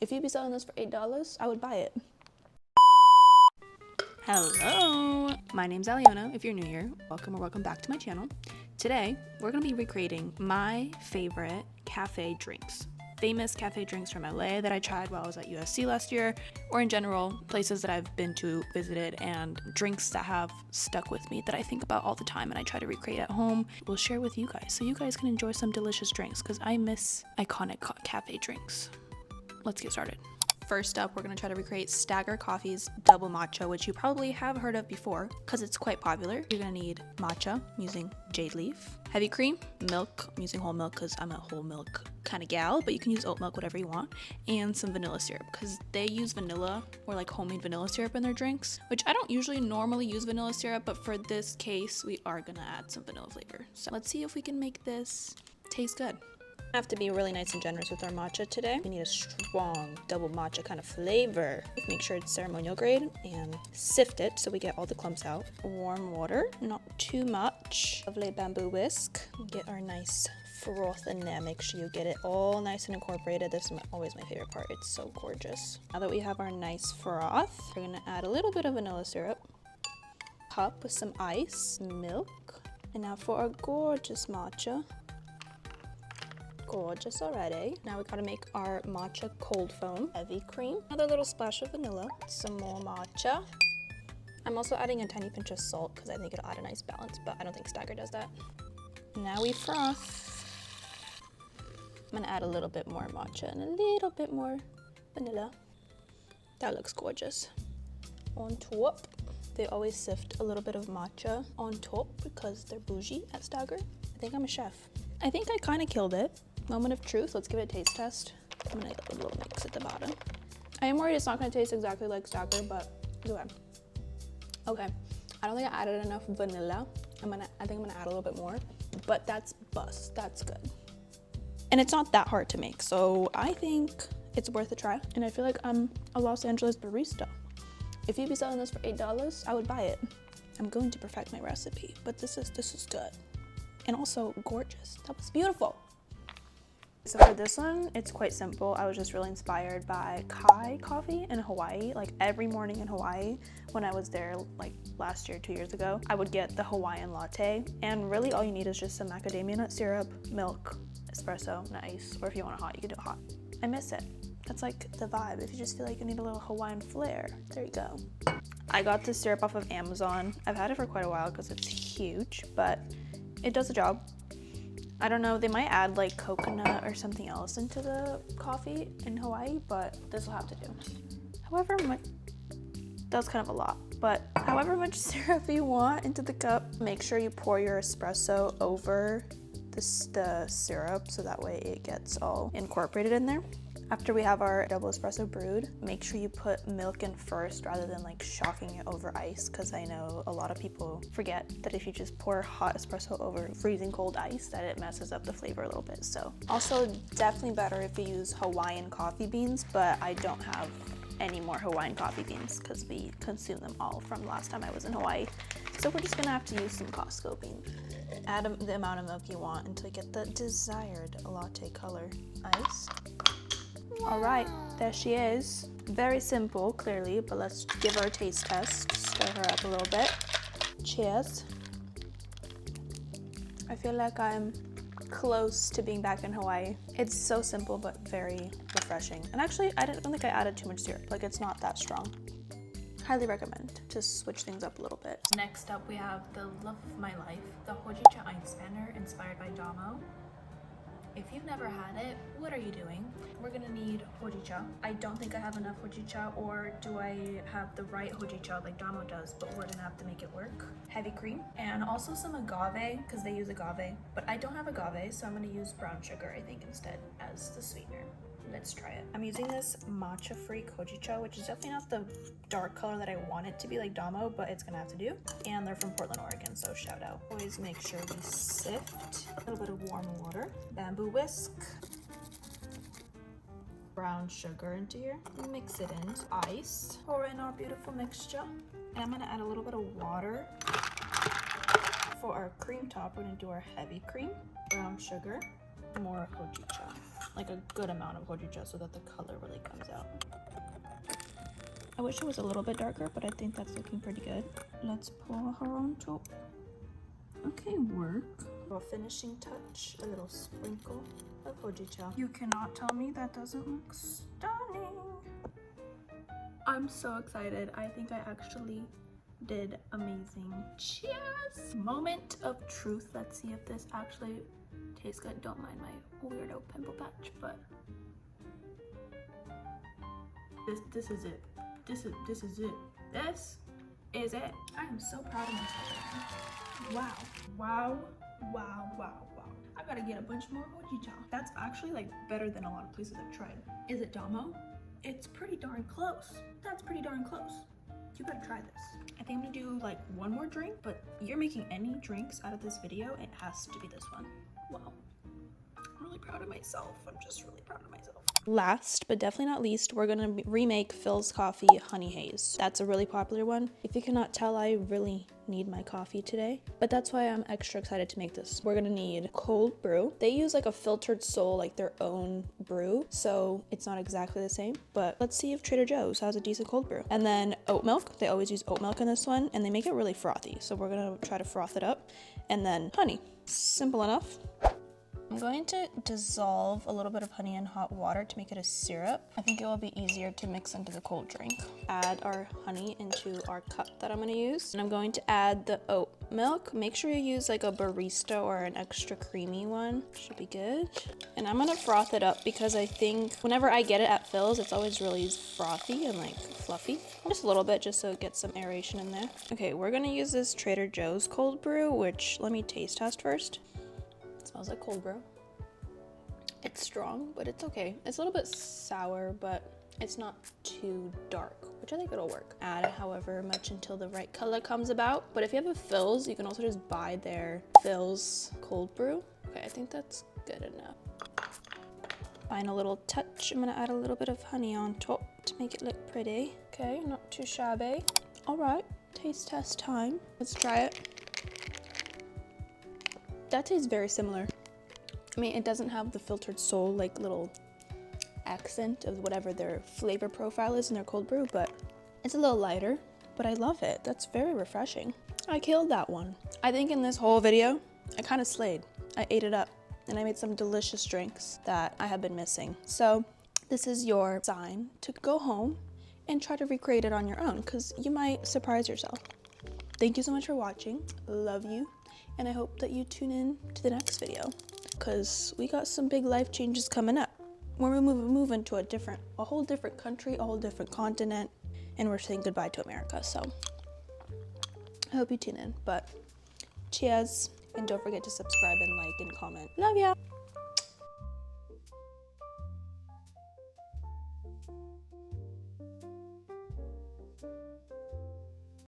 If you'd be selling this for $8, I would buy it. Hello, my name's Aliona. If you're new here, welcome or welcome back to my channel. Today, we're gonna be recreating my favorite cafe drinks. Famous cafe drinks from LA that I tried while I was at USC last year, or in general, places that I've been to, visited, and drinks that have stuck with me that I think about all the time and I try to recreate at home. We'll share with you guys so you guys can enjoy some delicious drinks because I miss iconic cafe drinks. Let's get started. First up, we're going to try to recreate Stagger Coffee's double matcha, which you probably have heard of before because it's quite popular. You're going to need matcha, I'm using jade leaf, heavy cream, milk, I'm using whole milk because I'm a whole milk kind of gal, but you can use oat milk, whatever you want, and some vanilla syrup because they use vanilla or like homemade vanilla syrup in their drinks, which I don't usually normally use vanilla syrup, but for this case, we are going to add some vanilla flavor. So let's see if we can make this taste good. Have to be really nice and generous with our matcha today. We need a strong double matcha kind of flavor. Make sure it's ceremonial grade and sift it so we get all the clumps out. Warm water, not too much. Lovely bamboo whisk. Get our nice froth in there. Make sure you get it all nice and incorporated. This is always my favorite part. It's so gorgeous. Now that we have our nice froth, we're gonna add a little bit of vanilla syrup. Cup with some ice, milk. And now for our gorgeous matcha. Gorgeous already. Now we gotta make our matcha cold foam. Heavy cream, another little splash of vanilla, some more matcha. I'm also adding a tiny pinch of salt because I think it'll add a nice balance, but I don't think Stagger does that. Now we froth. I'm gonna add a little bit more matcha and a little bit more vanilla. That looks gorgeous. On top, they always sift a little bit of matcha on top because they're bougie at Stagger. I think I'm a chef. I think I kind of killed it. Moment of truth, let's give it a taste test. I'm gonna get a little mix at the bottom. I am worried it's not gonna taste exactly like Stagger, but it's okay. Okay, I don't think I added enough vanilla. I think I'm gonna add a little bit more, but that's bust, that's good. And it's not that hard to make, so I think it's worth a try. And I feel like I'm a Los Angeles barista. If you'd be selling this for $8, I would buy it. I'm going to perfect my recipe, but this is good. And also gorgeous, that was beautiful. So for this one, it's quite simple. I was just really inspired by Café coffee in Hawaii. Like every morning in Hawaii, when I was there like last year, 2 years ago, I would get the Hawaiian latte. And really all you need is just some macadamia nut syrup, milk, espresso, and ice. Or if you want it hot, you can do it hot. I miss it. That's like the vibe. If you just feel like you need a little Hawaiian flair, there you go. I got this syrup off of Amazon. I've had it for quite a while because it's huge, but it does the job. I don't know, they might add like coconut or something else into the coffee in Hawaii, but this will have to do. However much, that's kind of a lot, but however much syrup you want into the cup, make sure you pour your espresso over the syrup so that way it gets all incorporated in there. After we have our double espresso brewed, make sure you put milk in first rather than like shocking it over ice, because I know a lot of people forget that if you just pour hot espresso over freezing cold ice, that it messes up the flavor a little bit. So also definitely better if you use Hawaiian coffee beans, but I don't have any more Hawaiian coffee beans because we consumed them all from last time I was in Hawaii. So we're just gonna have to use some Costco beans. Add the amount of milk you want until you get the desired latte color. Ice. All right, there she is. Very simple, clearly, but let's give her a taste test. Stir her up a little bit. Cheers. I feel like I'm close to being back in Hawaii. It's so simple, but very refreshing. And actually, I don't think I added too much syrup. Like, it's not that strong. Highly recommend to switch things up a little bit. Next up, we have the love of my life, the Hojicha einspanner, inspired by DAMO. If you've never had it, what are you doing? We're gonna need Hojicha. I don't think I have enough Hojicha, or do I have the right Hojicha like DAMO does, but we're gonna have to make it work. Heavy cream, and also some agave, because they use agave, but I don't have agave, so I'm gonna use brown sugar, I think, instead as the sweetener. Let's try it. I'm using this Matcha Freak Hojicha, which is definitely not the dark color that I want it to be like DAMO, but it's gonna have to do. And they're from Portland, Oregon, so shout out. Always make sure we sift a little bit of warm water, bamboo whisk, brown sugar into here, mix it in, ice, pour in our beautiful mixture, and I'm gonna add a little bit of water. For our cream top, we're gonna do our heavy cream, brown sugar, more Hojicha. like a good amount of Hojicha so that the color really comes out. I wish it was a little bit darker, but I think that's looking pretty good. Let's pour her on top. Okay, work. For a finishing touch, a little sprinkle of Hojicha. You cannot tell me that doesn't look stunning. I'm so excited. I think I actually did amazing. Cheers! Moment of truth. Let's see if this actually tastes good. Don't mind my weirdo pimple patch, but this is it. This is it. This is it. I am so proud of myself. Wow. Wow. Wow. Wow. Wow. I gotta get a bunch more Hojicha. That's actually like better than a lot of places I've tried. Is it DAMO? It's pretty darn close. That's pretty darn close. You gotta try this. I think I'm gonna do like one more drink, but you're making any drinks out of this video, it has to be this one. Wow. I'm really proud of myself. I'm just really proud of myself. Last, but definitely not least, we're gonna remake Philz Coffee Honey Haze. That's a really popular one. If you cannot tell, I really need my coffee today, but that's why I'm extra excited to make this. We're gonna need cold brew. They use like a filtered soul, like their own brew, so it's not exactly the same, but let's see if Trader Joe's has a decent cold brew. And then oat milk. They always use oat milk in this one, and they make it really frothy, so we're gonna try to froth it up. And then honey. Simple enough. I'm going to dissolve a little bit of honey in hot water to make it a syrup. I think it will be easier to mix into the cold drink. Add our honey into our cup that I'm going to use. And I'm going to add the oat milk. Make sure you use like a barista or an extra creamy one. Should be good. And I'm going to froth it up because I think whenever I get it at Philz, it's always really frothy and like fluffy. Just a little bit just so it gets some aeration in there. Okay, we're going to use this Trader Joe's cold brew, which let me taste test first. Smells like cold brew. It's strong, but it's okay. It's a little bit sour, but it's not too dark, which I think it'll work. Add however much until the right color comes about. But if you have a Philz, you can also just buy their Philz cold brew. Okay, I think that's good enough. Final little touch. I'm gonna add a little bit of honey on top to make it look pretty. Okay, not too shabby. All right, taste test time. Let's try it. That tastes very similar. I mean, it doesn't have the filtered soul like little accent of whatever their flavor profile is in their cold brew, but it's a little lighter, but I love it. That's very refreshing. I killed that one. I think in this whole video, I kind of slayed. I ate it up and I made some delicious drinks that I have been missing. So this is your sign to go home and try to recreate it on your own because you might surprise yourself. Thank you so much for watching. Love you. And I hope that you tune in to the next video because we got some big life changes coming up. We're moving to a whole different country, a whole different continent, and we're saying goodbye to America. So I hope you tune in, but cheers. And don't forget to subscribe and like and comment. Love ya.